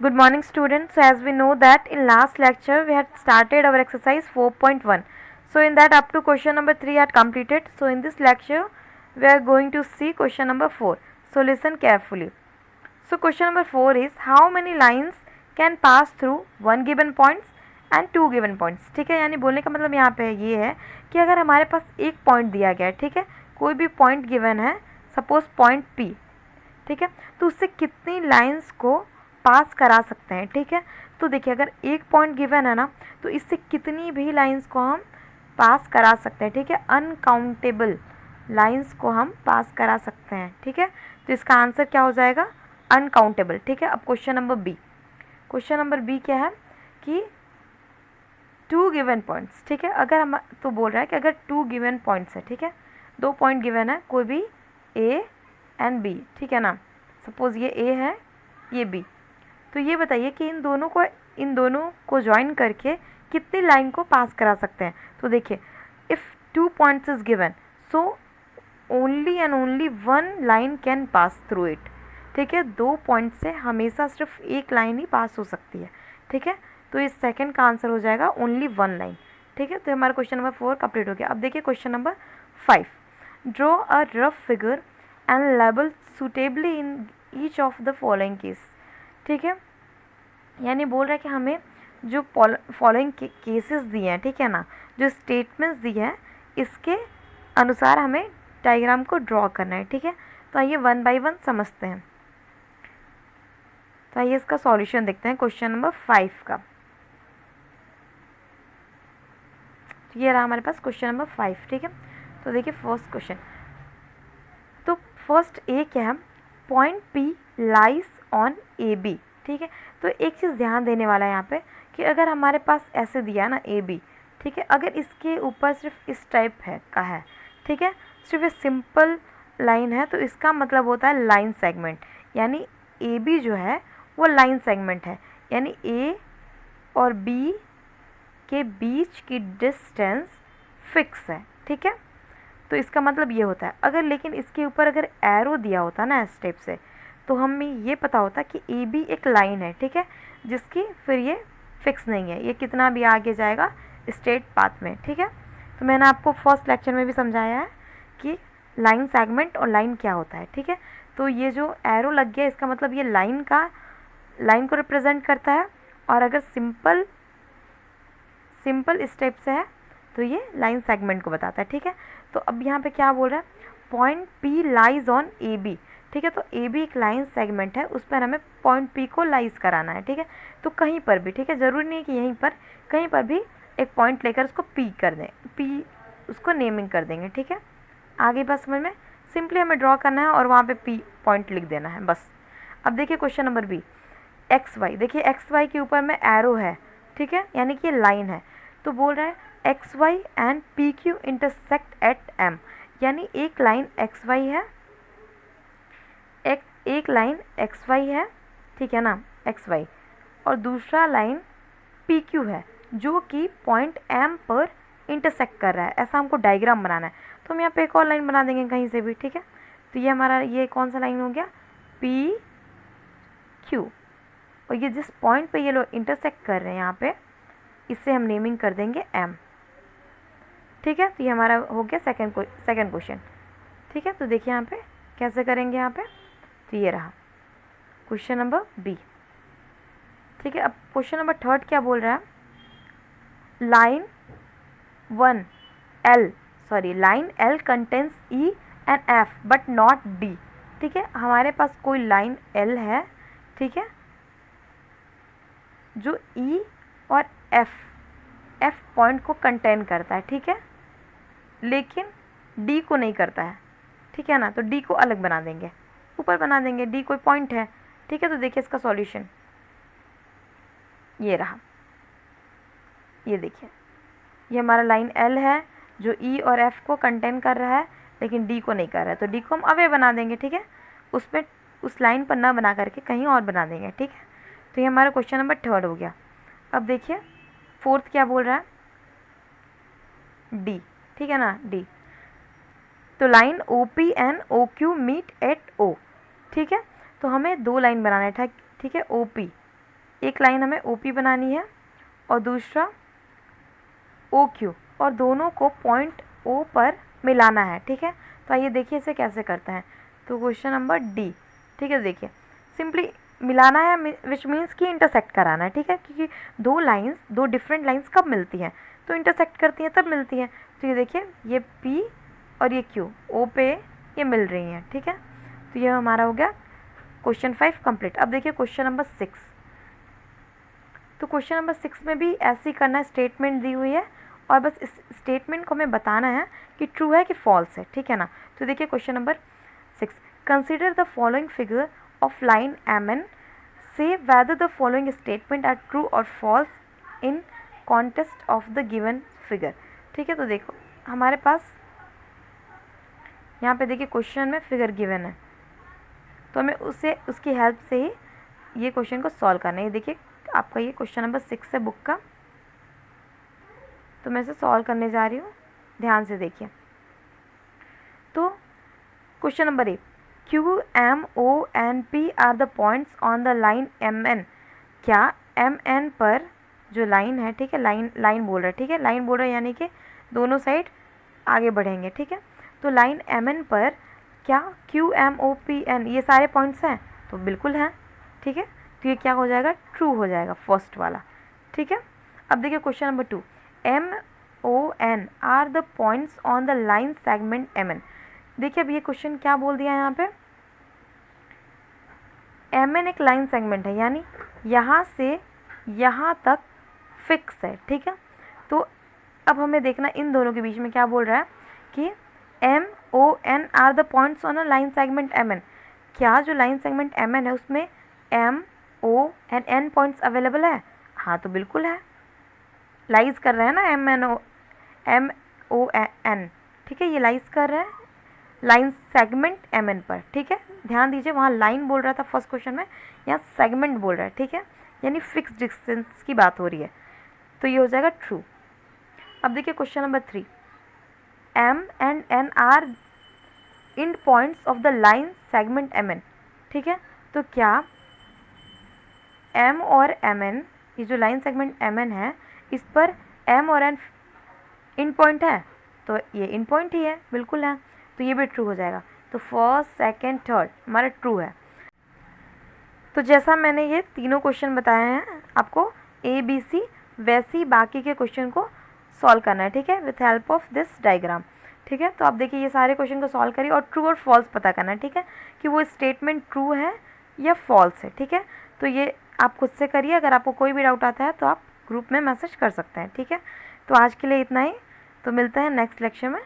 Good morning students. So as we know that in last lecture we had started our exercise 4.1. So in that up to question number 3 had completed. So in this lecture we are going to see question number 4. So listen carefully. So question number 4 is how many lines can pass through one given points and two given points. ठीक है, यानी बोलने का मतलब यहाँ पे ये है कि अगर हमारे पास एक पॉइंट दिया गया है, ठीक है, कोई भी पॉइंट गिवन है, सपोज पॉइंट P, ठीक है, तो उससे कितनी लाइंस को पास करा सकते हैं. ठीक है, तो देखिए अगर एक पॉइंट गिवन है ना, तो इससे कितनी भी लाइंस को हम पास करा सकते हैं. ठीक है, अनकाउंटेबल लाइंस को हम पास करा सकते हैं. ठीक है, तो इसका आंसर क्या हो जाएगा, अनकाउंटेबल. ठीक है, अब question number B. Question number B क्या है कि टू गिवन पॉइंट्स. ठीक है, अगर हम तो बोल रहा है कि अगर टू गिवन पॉइंट्स है, ठीक है, दो पॉइंट गिवन है, कोई भी ए एंड बी, ठीक है ना, सपोज ये ए है, ये बी, तो ये बताइए कि इन दोनों को ज्वाइन करके कितनी लाइन को पास करा सकते हैं. तो देखिए if two points is given, so only and only one line can pass through it. ठीक है, दो पॉइंट से हमेशा सिर्फ एक लाइन ही पास हो सकती है. ठीक है, तो इस सेकंड का आंसर हो जाएगा ओनली वन लाइन. ठीक है, तो हमारा क्वेश्चन नंबर 4 कंप्लीट हो गया. अब देखिए question number 5. Draw a rough figure and label suitably in each of the following case. ठीक है, यानी बोल रहा है कि हमें जो फॉलोइंग केसेस दिए हैं, ठीक है ना, जो स्टेटमेंट्स दिए हैं, इसके अनुसार हमें डायग्राम को ड्रॉ करना है. ठीक है, तो आइए वन बाय वन समझते हैं. तो आइए इसका सॉल्यूशन देखते हैं क्वेश्चन नंबर 5 का. तो ये रहा हमारे पास क्वेश्चन नंबर 5. ठीक है, तो देखिए फर्स्ट क्वेश्चन. तो फर्स्ट ए क्या है, point P lies on A B. ठीक है, तो एक चीज़ ध्यान देने वाला है यहाँ पे कि अगर हमारे पास ऐसे दिया है ना ए बी, ठीक है, अगर इसके ऊपर सिर्फ इस टाइप है का है, ठीक है, सिर्फ एक सिंपल लाइन है, तो इसका मतलब होता है लाइन सेगमेंट. यानी ए बी जो है वो लाइन सेगमेंट है, यानी ए और बी के बीच की डिस्टेंस फिक्स है. ठीक है, तो इसका मतलब ये होता है. अगर लेकिन इसके ऊपर अगर एरो दिया होता ना इस टाइप से, तो हमें ये पता होता कि ए बी एक लाइन है, ठीक है, जिसकी फिर ये फिक्स नहीं है, ये कितना भी आगे जाएगा स्ट्रेट पाथ में. ठीक है, तो मैंने आपको फर्स्ट लेक्चर में भी समझाया है कि लाइन सेगमेंट और लाइन क्या होता है. ठीक है, तो ये जो एरो लग गया इसका मतलब ये लाइन को रिप्रेजेंट करता है, और अगर सिंपल स्टेप से है तो ये लाइन सेगमेंट को बताता है. ठीक है, तो अब यहाँ पे क्या बोल रहा है, point P lies on A B. ठीक है, तो ए बी एक लाइन सेगमेंट है, उस पर हमें पॉइंट पी को लाइज कराना है. ठीक है, तो कहीं पर भी, ठीक है, ज़रूरी नहीं कि यहीं पर, कहीं पर भी एक पॉइंट लेकर उसको पी कर दें, पी उसको नेमिंग कर देंगे. ठीक है, आगे बस समझ में, सिंपली हमें ड्रॉ करना है और वहाँ पे पी पॉइंट लिख देना है बस. अब देखिए question number B, X Y. देखिए एक्स वाई के ऊपर में एरो है, ठीक है, यानी कि ये लाइन है. तो बोल रहा है X Y and P Q intersect at M, यानी एक लाइन एक्स वाई है, एक लाइन एक्स वाई है, ठीक है ना, एक्स वाई, और दूसरा लाइन पी क्यू है जो कि पॉइंट एम पर इंटरसेक्ट कर रहा है. ऐसा हमको डायग्राम बनाना है, तो हम यहाँ पे एक और लाइन बना देंगे कहीं से भी. ठीक है, तो ये हमारा ये कौन सा लाइन हो गया, पी क्यू, और ये जिस पॉइंट पे ये लोग इंटरसेक्ट कर रहे हैं यहाँ पे, इससे हम नेमिंग कर देंगे एम. ठीक है, तो ये हमारा हो गया सेकंड क्वेश्चन. ठीक है, तो देखिए यहाँ पे कैसे करेंगे यहाँ पे, तो ये रहा क्वेश्चन नंबर बी. ठीक है, अब क्वेश्चन नंबर थर्ड क्या बोल रहा है, line L contains E and F but not D. ठीक है, हमारे पास कोई लाइन एल है, ठीक है, जो ई और एफ पॉइंट को कंटेन करता है. ठीक है, लेकिन डी को नहीं करता है. ठीक है ना, तो डी को अलग बना देंगे, ऊपर बना देंगे, डी कोई पॉइंट है. ठीक है, तो देखिए इसका सॉल्यूशन ये रहा. ये देखिए ये हमारा लाइन एल है जो ई और एफ को कंटेन कर रहा है, लेकिन डी को नहीं कर रहा है, तो डी को हम अवे बना देंगे. ठीक है, उसमें उस लाइन पर ना बना करके कहीं और बना देंगे. ठीक है, तो ये हमारा क्वेश्चन नंबर थर्ड हो गया. अब देखिए फोर्थ क्या बोल रहा है, डी. ठीक है ना, डी, तो line O P and O Q meet at O. ठीक है, तो हमें दो लाइन बनाना है. ठीक है, ओ पी एक लाइन हमें OP बनानी है और दूसरा OQ, और दोनों को पॉइंट O पर मिलाना है, ठीक है। तो आइए देखिए इसे कैसे करते हैं। तो क्वेश्चन नंबर D, ठीक है, देखिए सिंपली मिलाना है, विच मीन्स कि इंटरसेक्ट कराना है, ठीक है, क्योंकि दो डिफरेंट लाइंस कब मिलती हैं, तो इंटरसेक्ट करती हैं तब मिलती हैं। तो ये देखिए ये P और ये Q O पे ये मिल रही हैं, ठीक है। तो ये हमारा हो गया क्वेश्चन 5 कंप्लीट। अब देखिए क्वेश्चन नंबर 6। तो क्वेश्चन नंबर 6 में भी ऐसे ही करना है, स्टेटमेंट दी हुई है और बस इस स्टेटमेंट को हमें बताना है कि ट्रू है कि फॉल्स है, ठीक है ना। तो देखिए question number 6, consider the following figure of line MN, से whether the following statement are true or false in context of the given figure, ठीक है। तो देखो हमारे पास यहाँ पे देखिए क्वेश्चन में फिगर गिवन है, तो हमें उसकी हेल्प से ही ये क्वेश्चन को सॉल्व करना है। ये देखिए आपका ये क्वेश्चन नंबर 6 है बुक का, तो मैं इसे सॉल्व करने जा रही हूँ, ध्यान से देखिए। तो question number 1, Q, M, O and P are the points on the line MN। क्या MN पर जो लाइन है, ठीक है, लाइन बोल रहा है, ठीक है, लाइन बोल रहा है यानी कि दोनों साइड आगे बढ़ेंगे, ठीक है। तो लाइन MN पर क्या Q, M, O, P, N ये सारे पॉइंट्स हैं, तो बिल्कुल हैं, ठीक है। तो ये क्या हो जाएगा, ट्रू हो जाएगा फर्स्ट वाला, ठीक है। अब देखिए question number 2, M, O, N are the points on the line segment MN। देखिए अब ये क्वेश्चन क्या बोल दिया है यहाँ पे, MN एक लाइन सेगमेंट है, यानी यहाँ से यहाँ तक फिक्स है, ठीक है। तो अब हमें देखना इन दोनों के बीच में क्या बोल रहा है कि M, O, N are the points on a line segment MN। क्या जो लाइन सेगमेंट MN है उसमें M, O and N points available है? हाँ तो बिल्कुल है, लाइज कर रहे हैं ना M, O, N, ठीक है, ये लाइज कर रहे हैं लाइन सेगमेंट MN पर, ठीक है। ध्यान दीजिए वहाँ लाइन बोल रहा था फर्स्ट क्वेश्चन में, यहाँ सेगमेंट बोल रहा है, ठीक है, यानी फिक्स डिस्टेंस की बात हो रही है, तो ये हो जाएगा ट्रू। अब देखिए question number 3, M and N are in points of the line segment MN, ठीक है। तो क्या M और MN, ये जो लाइन सेगमेंट MN है इस पर M और N इन पॉइंट है, तो ये इन पॉइंट ही है, बिल्कुल है, तो ये भी ट्रू हो जाएगा। तो फर्स्ट, सेकंड, थर्ड हमारा ट्रू है। तो जैसा मैंने ये तीनों क्वेश्चन बताए हैं आपको ABC, वैसे ही बाकी के क्वेश्चन को सॉल्व करना है, ठीक है, with help of this diagram, ठीक है। तो आप देखिए ये सारे क्वेश्चन को सॉल्व करिए और ट्रू और फॉल्स पता करना है, ठीक है, कि वो स्टेटमेंट ट्रू है या फॉल्स है, ठीक है। तो ये आप खुद से करिए, अगर आपको कोई भी डाउट आता है तो आप ग्रुप में मैसेज कर सकते हैं, ठीक है। तो आज के लिए इतना ही, तो मिलते हैं नेक्स्ट लेक्चर में।